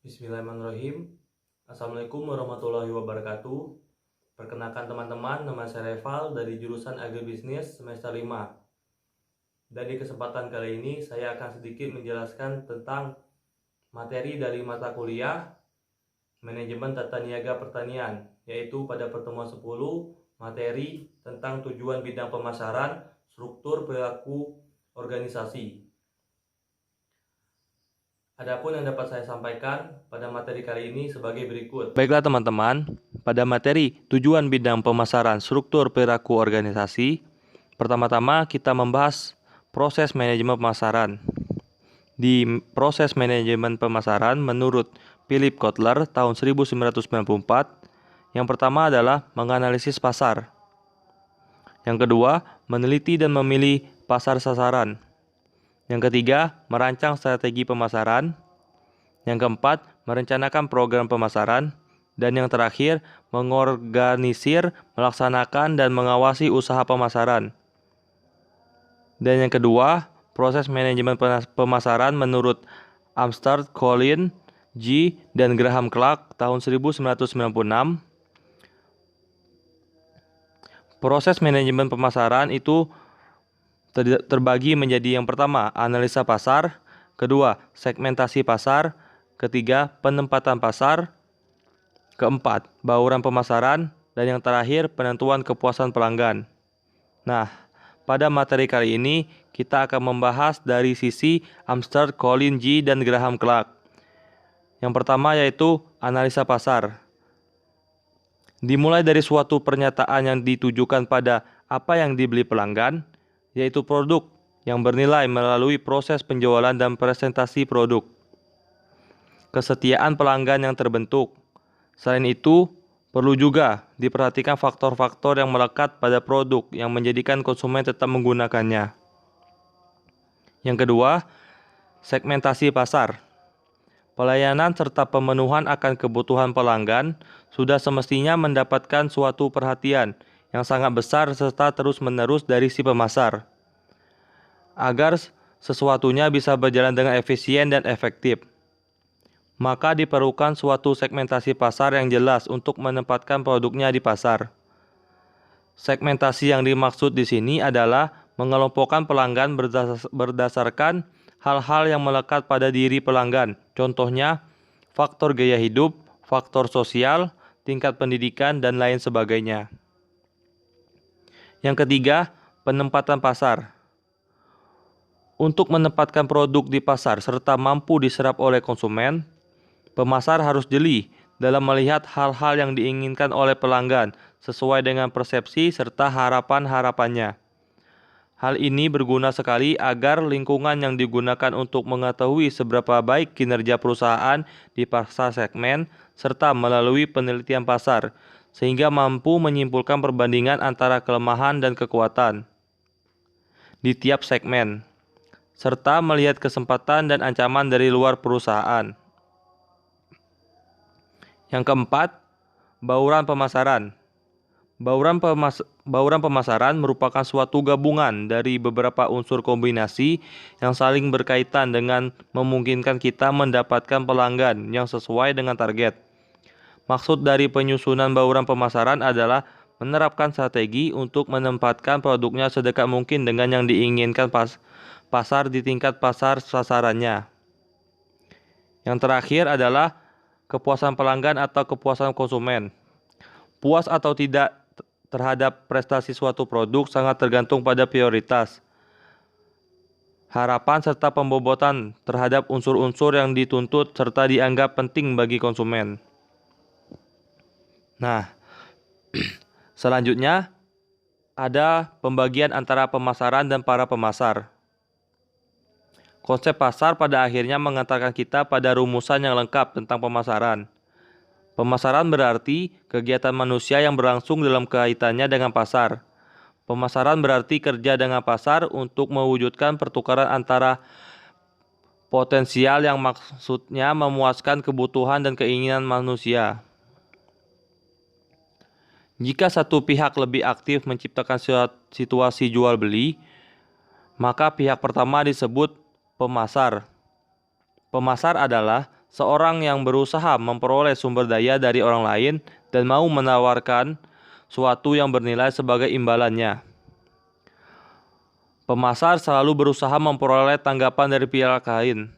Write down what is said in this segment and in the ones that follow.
Bismillahirrahmanirrahim. Assalamualaikum warahmatullahi wabarakatuh. Perkenalkan teman-teman, nama saya Reval dari jurusan Agribisnis semester 5. Dan di kesempatan kali ini saya akan sedikit menjelaskan tentang materi dari mata kuliah Manajemen Tata Niaga Pertanian, yaitu pada pertemuan 10 materi tentang tujuan bidang pemasaran, struktur perilaku organisasi. Adapun yang dapat saya sampaikan pada materi kali ini sebagai berikut. Baiklah teman-teman, pada materi tujuan bidang pemasaran struktur perilaku organisasi, pertama-tama kita membahas proses manajemen pemasaran. Di proses manajemen pemasaran menurut Philip Kotler tahun 1994, yang pertama adalah menganalisis pasar. Yang kedua, meneliti dan memilih pasar sasaran. Yang ketiga, merancang strategi pemasaran. Yang keempat, merencanakan program pemasaran. Dan yang terakhir, mengorganisir, melaksanakan, dan mengawasi usaha pemasaran. Dan yang kedua, proses manajemen pemasaran menurut Amsterdam, Collins, G, dan Graham Clark tahun 1996. Proses manajemen pemasaran itu terbagi menjadi yang pertama, analisa pasar, kedua, segmentasi pasar, ketiga, penempatan pasar, keempat, bauran pemasaran, dan yang terakhir, penentuan kepuasan pelanggan. Nah, pada materi kali ini kita akan membahas dari sisi Amsterdam, Collins, G, dan Graham Clark. Yang pertama yaitu analisa pasar. Dimulai dari suatu pernyataan yang ditujukan pada apa yang dibeli pelanggan, yaitu produk yang bernilai melalui proses penjualan dan presentasi produk. Kesetiaan pelanggan yang terbentuk. Selain itu, perlu juga diperhatikan faktor-faktor yang melekat pada produk yang menjadikan konsumen tetap menggunakannya. Yang kedua, segmentasi pasar. Pelayanan serta pemenuhan akan kebutuhan pelanggan sudah semestinya mendapatkan suatu perhatian yang sangat besar serta terus-menerus dari si pemasar, agar sesuatunya bisa berjalan dengan efisien dan efektif. Maka diperlukan suatu segmentasi pasar yang jelas untuk menempatkan produknya di pasar. Segmentasi yang dimaksud di sini adalah mengelompokkan pelanggan berdasarkan hal-hal yang melekat pada diri pelanggan. Contohnya, faktor gaya hidup, faktor sosial, tingkat pendidikan, dan lain sebagainya. Yang ketiga, penempatan pasar. Untuk menempatkan produk di pasar serta mampu diserap oleh konsumen, pemasar harus jeli dalam melihat hal-hal yang diinginkan oleh pelanggan sesuai dengan persepsi serta harapan-harapannya. Hal ini berguna sekali agar lingkungan yang digunakan untuk mengetahui seberapa baik kinerja perusahaan di pasar segmen serta melalui penelitian pasar, sehingga mampu menyimpulkan perbandingan antara kelemahan dan kekuatan di tiap segmen, serta melihat kesempatan dan ancaman dari luar perusahaan. Yang keempat, bauran pemasaran. Bauran pemasaran merupakan suatu gabungan dari beberapa unsur kombinasi yang saling berkaitan dengan memungkinkan kita mendapatkan pelanggan yang sesuai dengan target. Maksud dari penyusunan bauran pemasaran adalah menerapkan strategi untuk menempatkan produknya sedekat mungkin dengan yang diinginkan pasar di tingkat pasar sasarannya. Yang terakhir adalah kepuasan pelanggan atau kepuasan konsumen. Puas atau tidak terhadap prestasi suatu produk sangat tergantung pada prioritas, harapan serta pembobotan terhadap unsur-unsur yang dituntut serta dianggap penting bagi konsumen. Nah, selanjutnya ada pembagian antara pemasaran dan para pemasar. Konsep pasar pada akhirnya mengantarkan kita pada rumusan yang lengkap tentang pemasaran. Pemasaran berarti kegiatan manusia yang berlangsung dalam kaitannya dengan pasar. Pemasaran berarti kerja dengan pasar untuk mewujudkan pertukaran antara potensial yang maksudnya memuaskan kebutuhan dan keinginan manusia. Jika satu pihak lebih aktif menciptakan situasi jual beli, maka pihak pertama disebut pemasar. Pemasar adalah seorang yang berusaha memperoleh sumber daya dari orang lain dan mau menawarkan suatu yang bernilai sebagai imbalannya. Pemasar selalu berusaha memperoleh tanggapan dari pihak lain,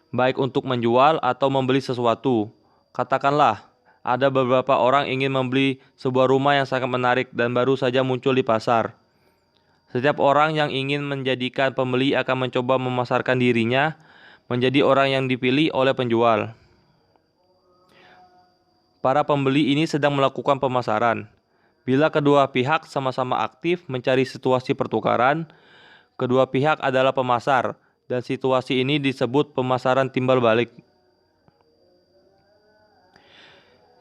baik untuk menjual atau membeli sesuatu. Katakanlah, ada beberapa orang ingin membeli sebuah rumah yang sangat menarik dan baru saja muncul di pasar. Setiap orang yang ingin menjadikan pembeli akan mencoba memasarkan dirinya menjadi orang yang dipilih oleh penjual. Para pembeli ini sedang melakukan pemasaran. Bila kedua pihak sama-sama aktif mencari situasi pertukaran, kedua pihak adalah pemasar, dan situasi ini disebut pemasaran timbal balik.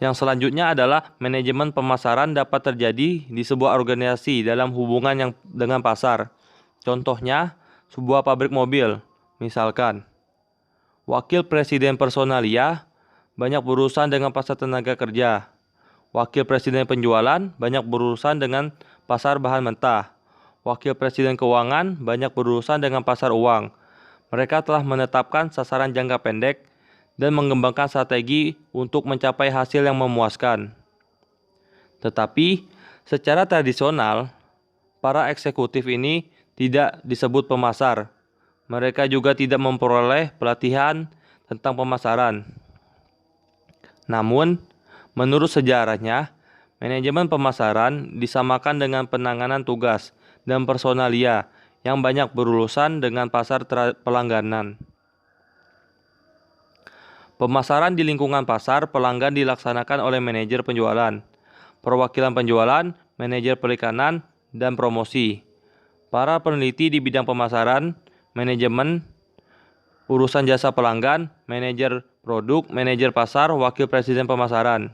Yang selanjutnya adalah manajemen pemasaran dapat terjadi di sebuah organisasi dalam hubungan yang dengan pasar. Contohnya, sebuah pabrik mobil. Misalkan, wakil presiden personalia banyak berurusan dengan pasar tenaga kerja. Wakil presiden penjualan banyak berurusan dengan pasar bahan mentah. Wakil presiden keuangan banyak berurusan dengan pasar uang. Mereka telah menetapkan sasaran jangka pendek dan mengembangkan strategi untuk mencapai hasil yang memuaskan. Tetapi, secara tradisional, para eksekutif ini tidak disebut pemasar. Mereka juga tidak memperoleh pelatihan tentang pemasaran. Namun, menurut sejarahnya, manajemen pemasaran disamakan dengan penanganan tugas dan personalia yang banyak berurusan dengan pasar pelangganan. Pemasaran di lingkungan pasar pelanggan dilaksanakan oleh manajer penjualan, perwakilan penjualan, manajer perikanan, dan promosi. Para peneliti di bidang pemasaran, manajemen, urusan jasa pelanggan, manajer produk, manajer pasar, wakil presiden pemasaran.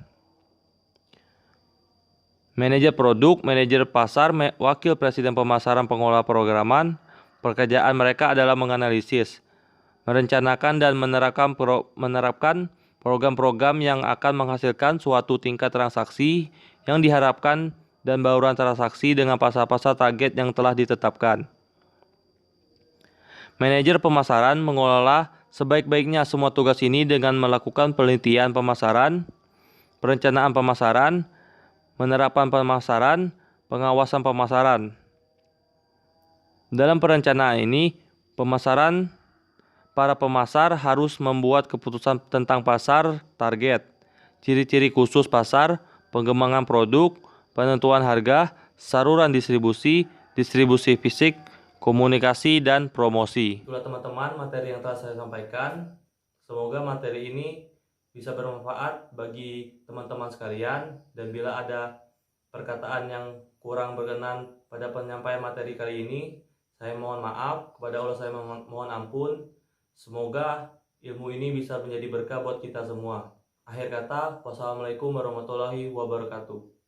Manajer produk, manajer pasar, wakil presiden pemasaran, pengelola programan, pekerjaan mereka adalah menganalisis, merencanakan dan menerapkan program-program yang akan menghasilkan suatu tingkat transaksi yang diharapkan dan bauran transaksi dengan pasar-pasar target yang telah ditetapkan. Manajer pemasaran mengelola sebaik-baiknya semua tugas ini dengan melakukan penelitian pemasaran, perencanaan pemasaran, penerapan pemasaran, pengawasan pemasaran. Dalam perencanaan ini, para pemasar harus membuat keputusan tentang pasar target, ciri-ciri khusus pasar, pengembangan produk, penentuan harga, saluran distribusi, distribusi fisik, komunikasi, dan promosi. Itulah teman-teman materi yang telah saya sampaikan. Semoga materi ini bisa bermanfaat bagi teman-teman sekalian, dan bila ada perkataan yang kurang berkenan pada penyampaian materi kali ini, saya mohon maaf, kepada Allah saya mohon ampun. Semoga ilmu ini bisa menjadi berkah buat kita semua. Akhir kata, wassalamualaikum warahmatullahi wabarakatuh.